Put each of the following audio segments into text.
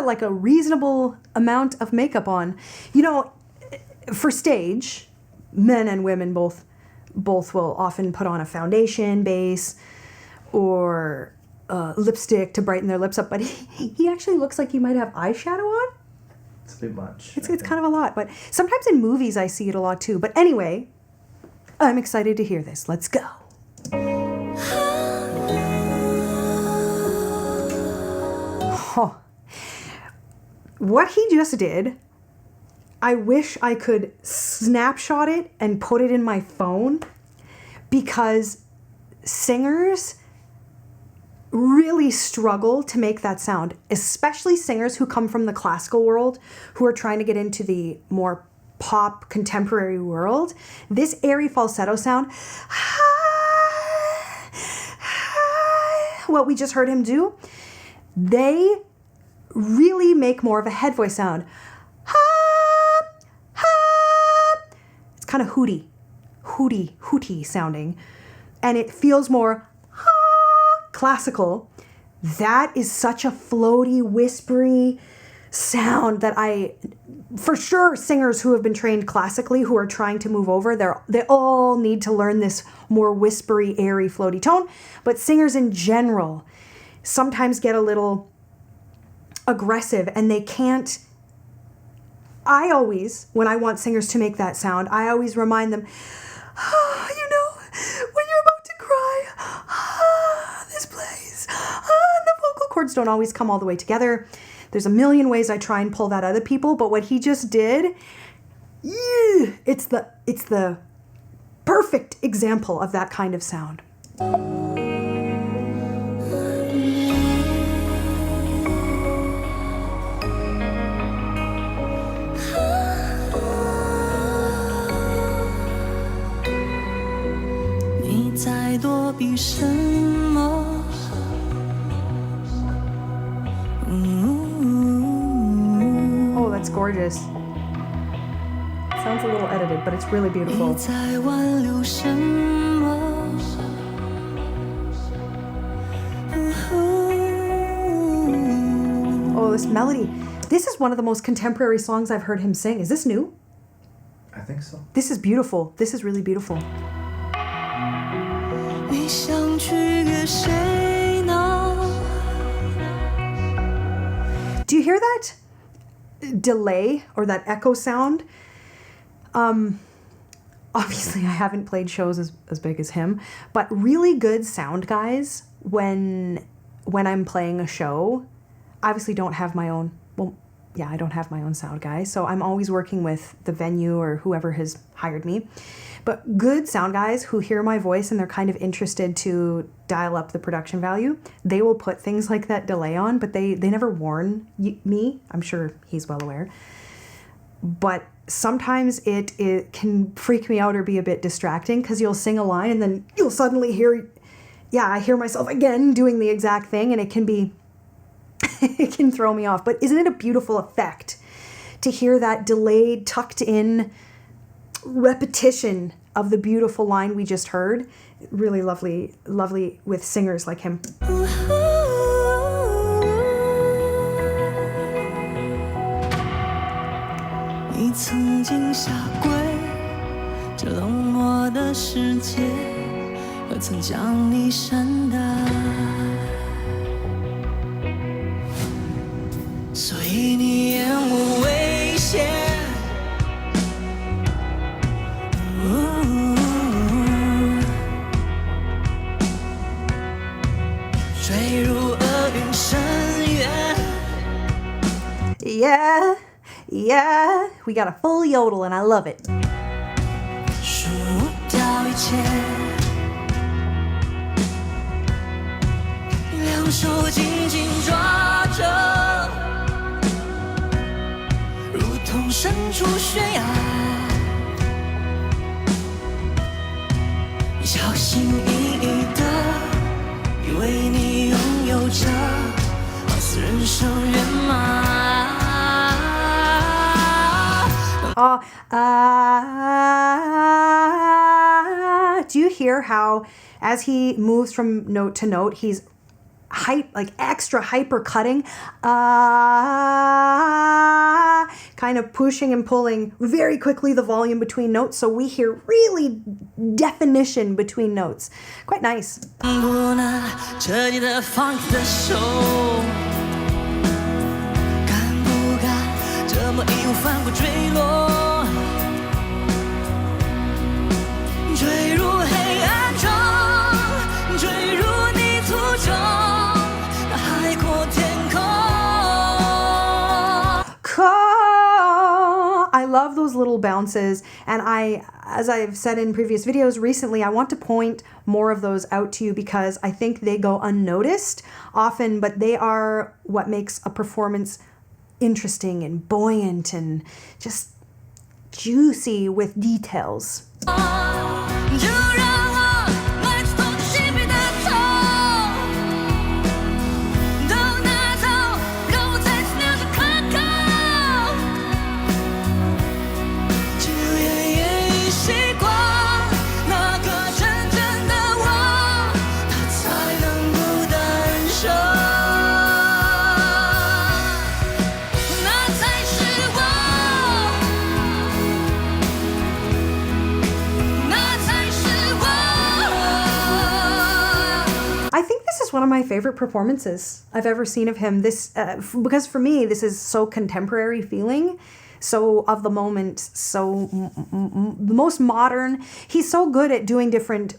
like a reasonable amount of makeup on. You know, for stage, men and women both will often put on a foundation base or lipstick to brighten their lips up, but he actually looks like he might have eyeshadow on. It's a bit much. It's kind of a lot, but sometimes in movies I see it a lot too. But anyway, I'm excited to hear this. Let's go. Oh. What he just did, I wish I could snapshot it and put it in my phone, because singers really struggle to make that sound, especially singers who come from the classical world, who are trying to get into the more pop contemporary world. This airy falsetto sound, what we just heard him do, they really make more of a head voice sound. It's kind of hooty sounding, and it feels more classical. That is such a floaty, whispery sound that for sure, singers who have been trained classically who are trying to move over, they all need to learn this more whispery, airy, floaty tone. But singers in general sometimes get a little aggressive, and they can't. I always, when I want singers to make that sound, I always remind them, you know, when you're about to cry, this place, the vocal cords don't always come all the way together. There's a million ways I try and pull that out of people, but what he just did, it's the perfect example of that kind of sound. Oh, that's gorgeous. Sounds a little edited, but it's really beautiful. Oh, this melody. This is one of the most contemporary songs I've heard him sing. Is this new? I think so. This is beautiful. This is really beautiful. Do you hear that delay or that echo sound? Obviously, I haven't played shows as big as him, but really good sound guys, when I'm playing a show, I obviously don't have my own. I don't have my own sound guy, so I'm always working with the venue or whoever has hired me. But good sound guys who hear my voice and they're kind of interested to dial up the production value, they will put things like that delay on, but they never warn me. I'm sure he's well aware. But sometimes it can freak me out or be a bit distracting, because you'll sing a line and then you'll suddenly hear, I hear myself again doing the exact thing, and it can be, it can throw me off. But isn't it a beautiful effect to hear that delayed, tucked in repetition of the beautiful line we just heard? Really lovely with singers like him. Yeah, we got a full yodel and I love it. Do you hear how, as he moves from note to note, extra hyper cutting, kind of pushing and pulling very quickly the volume between notes, so we hear really definition between notes. Quite nice. I love those little bounces, and as I've said in previous videos recently, I want to point more of those out to you because I think they go unnoticed often, but they are what makes a performance interesting and buoyant and just juicy with details. I think this is one of my favorite performances I've ever seen of him. Because for me, this is so contemporary feeling, so of the moment, so the most modern. He's so good at doing different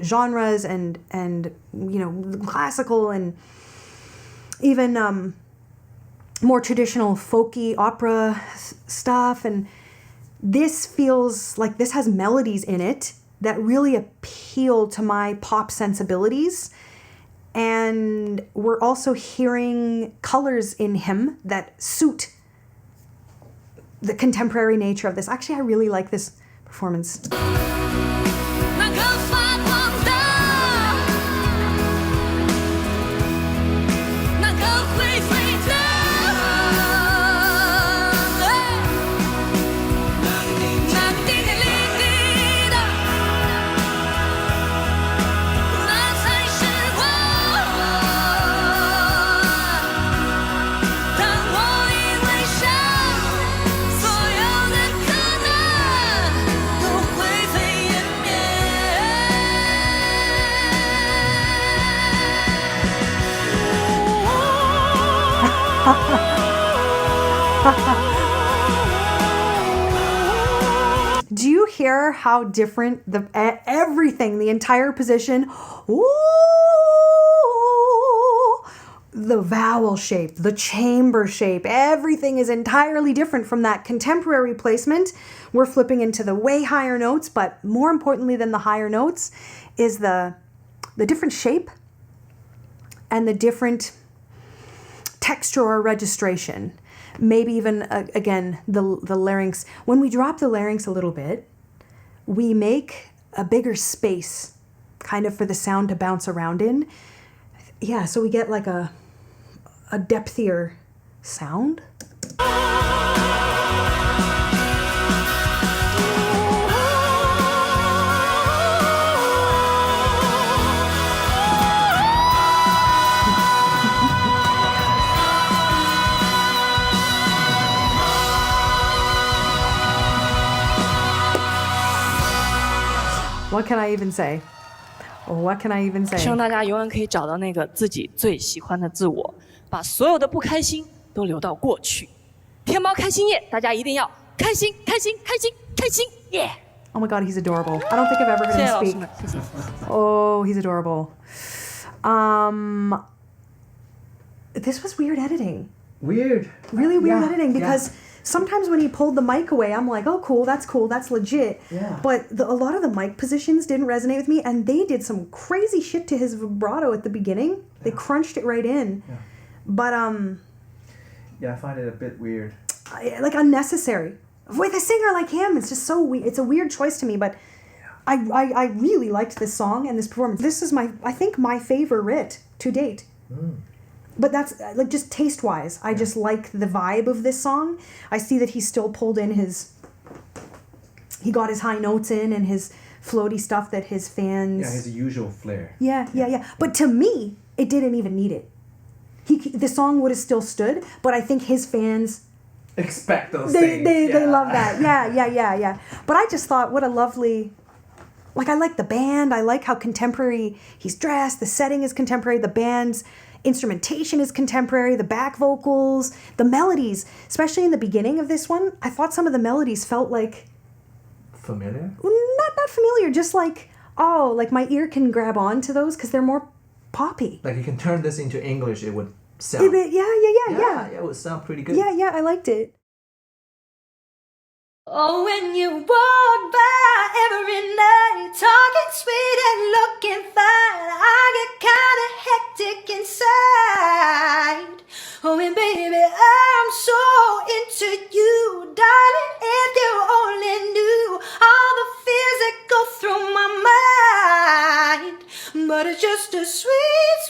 genres and classical and even more traditional folky opera stuff. And this feels like this has melodies in it that really appeal to my pop sensibilities. And we're also hearing colors in him that suit the contemporary nature of this. Actually, I really like this performance. Do you hear how different everything, the entire position, the vowel shape, the chamber shape, everything is entirely different from that contemporary placement. We're flipping into the way higher notes, but more importantly than the higher notes is the different shape and the different texture or registration. Maybe even, again, the larynx. When we drop the larynx a little bit, we make a bigger space kind of for the sound to bounce around in. Yeah, so we get like a depthier sound. What can I even say? What can I even say? 希望大家永远可以找到那个自己最喜欢的自我，把所有的不开心都留到过去。天猫开心夜，大家一定要开心，开心，开心，开心，耶！ Oh my god, he's adorable. I don't think I've ever heard 谢谢 him 老师 speak. 们，谢谢。 Oh, he's adorable. This was weird editing. Weird. Really weird Yeah, editing because sometimes when he pulled the mic away, I'm like, oh, cool, that's legit. Yeah. But a lot of the mic positions didn't resonate with me, and they did some crazy shit to his vibrato at the beginning. They crunched it right in. Yeah. But, Yeah, I find it a bit weird. like unnecessary. With a singer like him, it's just so weird. It's a weird choice to me, but I really liked this song and this performance. This is I think my favorite to date. But that's like just taste wise. I just like the vibe of this song. I see that he still pulled in he got his high notes in and his floaty stuff that his fans. Yeah, his usual flair. Yeah. But to me, it didn't even need it. The song would have still stood, but I think his fans Expect those they things. they love that. Yeah. But I just thought, what a lovely, like, I like the band. I like how contemporary he's dressed. The setting is contemporary. The band's instrumentation is contemporary. The back vocals, the melodies, especially in the beginning of this one, I thought some of the melodies felt like Familiar? not familiar, just like, oh, like my ear can grab on to those because they're more poppy. Like you can turn this into English, it would sound. Yeah. It would sound pretty good. Yeah, I liked it. Oh, when you walk by every night, talking sweet and looking fine, I get kinda hectic inside. Oh, and baby, I'm so into you, darling, if you only knew all the fears that go through my mind. But it's just a sweet,